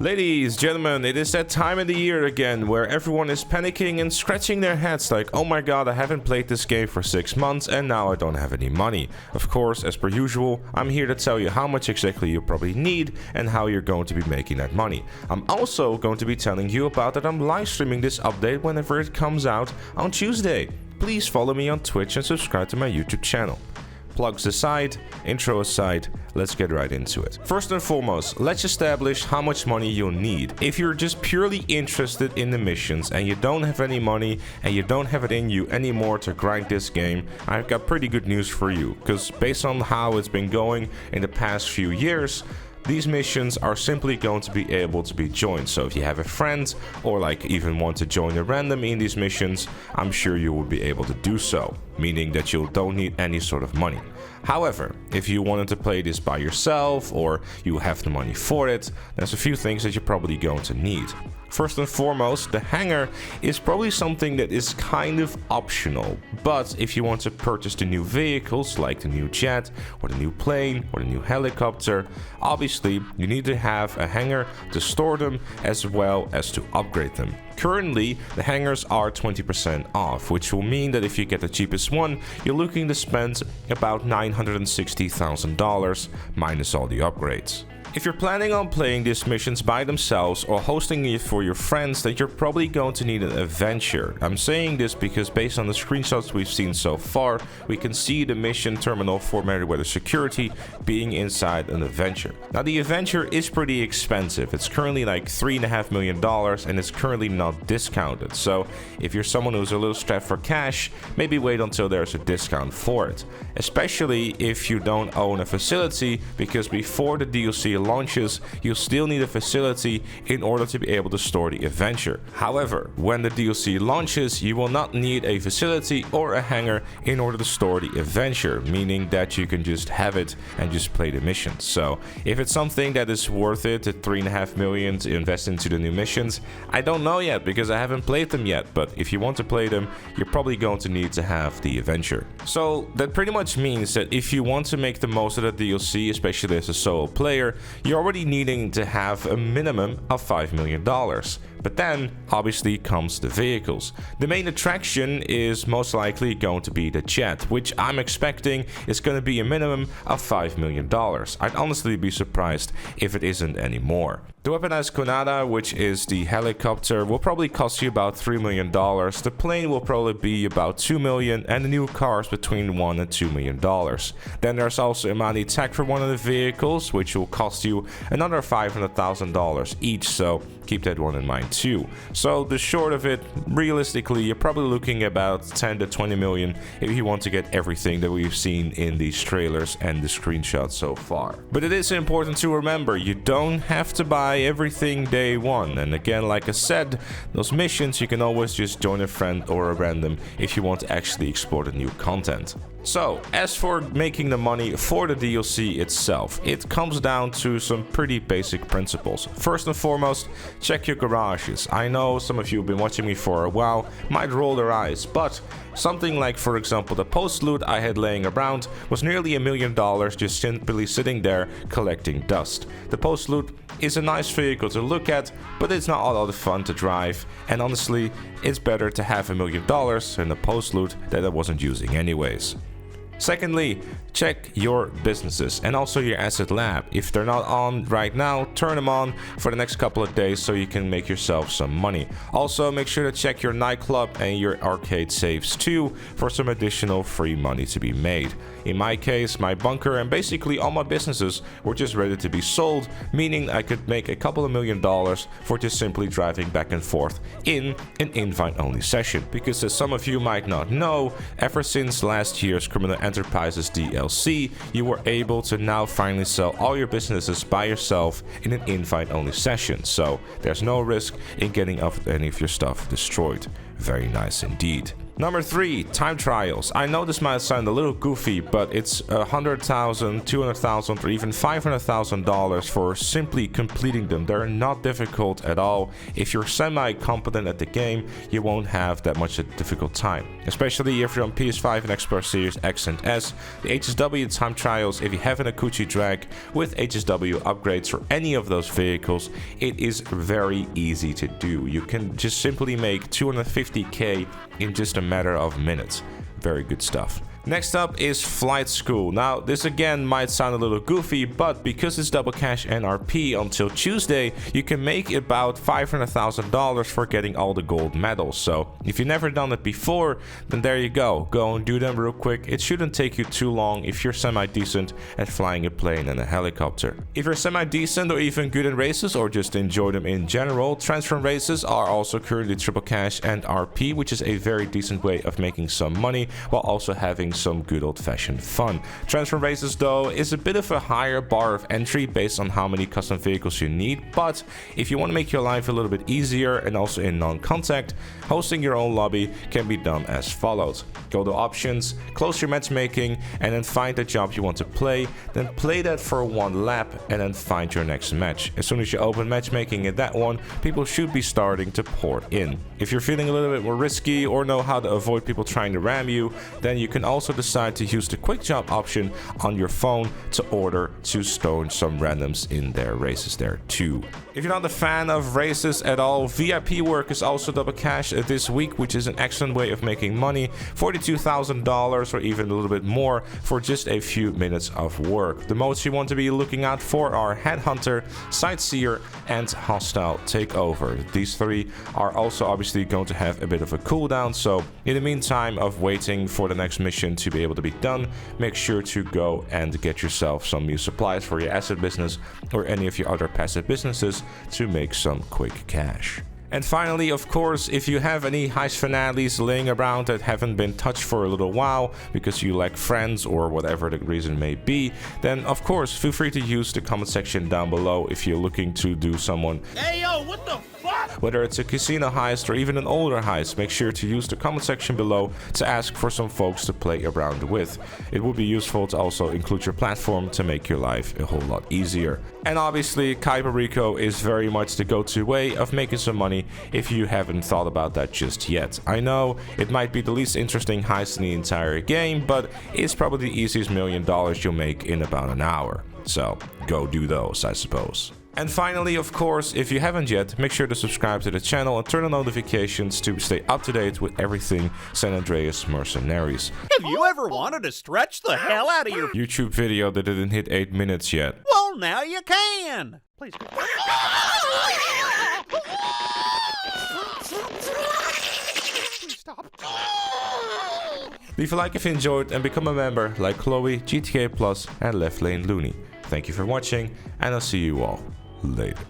Ladies, gentlemen, it is that time of the year again where everyone is panicking and scratching their heads like, oh my god, I haven't played this game for 6 months and now I don't have any money. Of course, as per usual, I'm here to tell you how much exactly you probably need and how you're going to be making that money. I'm also going to be telling you about that I'm live streaming this update whenever it comes out on Tuesday. Please follow me on Twitch and subscribe to my YouTube channel. Plugs aside, intro aside, let's get right into it. First and foremost, let's establish how much money you'll need. If you're just purely interested in the missions and you don't have any money and you don't have it in you anymore to grind this game, I've got pretty good news for you, because based on how it's been going in the past few years, these missions are simply going to be able to be joined. So if you have a friend or like even want to join a random in these missions, I'm sure you will be able to do so, meaning that you don't need any sort of money. However, if you wanted to play this by yourself or you have the money for it, there's a few things that you're probably going to need. First and foremost, the hangar is probably something that is kind of optional, but if you want to purchase the new vehicles like the new jet or the new plane or the new helicopter, obviously you need to have a hangar to store them as well as to upgrade them. Currently, the hangars are 20% off, which will mean that if you get the cheapest one, you're looking to spend about $960,000 minus all the upgrades. If you're planning on playing these missions by themselves or hosting it for your friends, then you're probably going to need an adventure. I'm saying this because based on the screenshots we've seen so far, we can see the mission terminal for Meriwether Security being inside an adventure. Now the adventure is pretty expensive. It's currently like $3.5 million and it's currently not discounted. So if you're someone who's a little strapped for cash, maybe wait until there's a discount for it. Especially if you don't own a facility, because before the DLC launches, you'll still need a facility in order to be able to store the adventure. However, when the DLC launches, you will not need a facility or a hangar in order to store the adventure, meaning that you can just have it and just play the missions. So if it's something that is worth it, the $3.5 million to invest into the new missions, I don't know yet because I haven't played them yet, but if you want to play them, you're probably going to need to have the adventure. So that pretty much means that if you want to make the most of the DLC, especially as a solo player, you're already needing to have a minimum of $5 million. But then, obviously, comes the vehicles. The main attraction is most likely going to be the jet, which I'm expecting is going to be a minimum of $5 million. I'd honestly be surprised if it isn't anymore. The weaponized Conada, which is the helicopter, will probably cost you about $3 million. The plane will probably be about $2 million, and the new cars between $1 and $2 million. Then there's also Imani Tech for one of the vehicles, which will cost you another $500,000 each, so keep that one in mind too. So the short of it, realistically, you're probably looking about 10 to 20 million if you want to get everything that we've seen in these trailers and the screenshots so far. But it is important to remember, you don't have to buy everything day one. And again, like I said, those missions you can always just join a friend or a random if you want to actually explore the new content. So, as for making the money for the DLC itself, it comes down to some pretty basic principles. First and foremost, check your garages. I know some of you have been watching me for a while, might roll their eyes, but something like, for example, the post loot I had laying around was nearly $1 million just simply sitting there collecting dust. The post loot is a nice vehicle to look at, but it's not all that fun to drive, and honestly, it's better to have $1 million in the post loot that I wasn't using anyways. Secondly, check your businesses and also your asset lab. If they're not on right now, turn them on for the next couple of days so you can make yourself some money. Also, make sure to check your nightclub and your arcade safes too for some additional free money to be made. In my case, my bunker and basically all my businesses were just ready to be sold, meaning I could make a couple of $1 million for just simply driving back and forth in an invite-only session. Because as some of you might not know, ever since last year's Criminal Enterprises DLC, you were able to now finally sell all your businesses by yourself in an invite-only session. So there's no risk in getting any of your stuff destroyed. Very nice indeed. Number 3, time trials. I know this might sound a little goofy, but it's $100,000, $200,000, or even $500,000 for simply completing them. They're not difficult at all. If you're semi-competent at the game, you won't have that much a difficult time. Especially if you're on PS5 and Xbox Series X and S. The HSW time trials, if you have an Akuchi drag with HSW upgrades for any of those vehicles, it is very easy to do. You can just simply make 250k in just a matter of minutes. Very good stuff. Next up is Flight School. Now, this again might sound a little goofy, but because it's double cash NRP until Tuesday, you can make about $500,000 for getting all the gold medals. So, if you've never done it before, then there you go. Go and do them real quick. It shouldn't take you too long if you're semi-decent at flying a plane and a helicopter. If you're semi-decent or even good in races or just enjoy them in general, transform races are also currently triple cash and RP, which is a very decent way of making some money while also having some good old-fashioned fun. Transfer races though is a bit of a higher bar of entry based on how many custom vehicles you need, but if you want to make your life a little bit easier and also in non-contact, hosting your own lobby can be done as follows. Go to options, close your matchmaking, and then find the job you want to play, then play that for one lap and then find your next match. As soon as you open matchmaking in that one, people should be starting to pour in. If you're feeling a little bit more risky or know how to avoid people trying to ram you, then you can also decide to use the quick job option on your phone to order to stone some randoms in their races there too. If you're not a fan of races at all, VIP work is also double cash this week, which is an excellent way of making money. $42,000 or even a little bit more for just a few minutes of work. The modes you want to be looking out for are Headhunter, Sightseer, and Hostile Takeover. These three are also obviously going to have a bit of a cooldown, so in the meantime of waiting for the next mission to be able to be done, make sure to go and get yourself some new supplies for your asset business or any of your other passive businesses to make some quick cash. And finally, of course, if you have any heist finales laying around that haven't been touched for a little while because you lack friends or whatever the reason may be, then of course feel free to use the comment section down below if you're looking to do someone. Hey yo, what the fuck? Whether it's a casino heist or even an older heist, make sure to use the comment section below to ask for some folks to play around with. It would be useful to also include your platform to make your life a whole lot easier. And obviously, Kaiba Rico is very much the go-to way of making some money if you haven't thought about that just yet. I know it might be the least interesting heist in the entire game, but it's probably the easiest $1 million you'll make in about an hour. So go do those, I suppose. And finally, of course, if you haven't yet, make sure to subscribe to the channel and turn on notifications to stay up to date with everything San Andreas Mercenaries. Have you ever wanted to stretch the hell out of your YouTube video that didn't hit 8 minutes yet. Well, now you can. Please. Stop. Leave a like if you enjoyed and become a member like Chloe, GTK Plus, and Left Lane Looney. Thank you for watching, and I'll see you all later.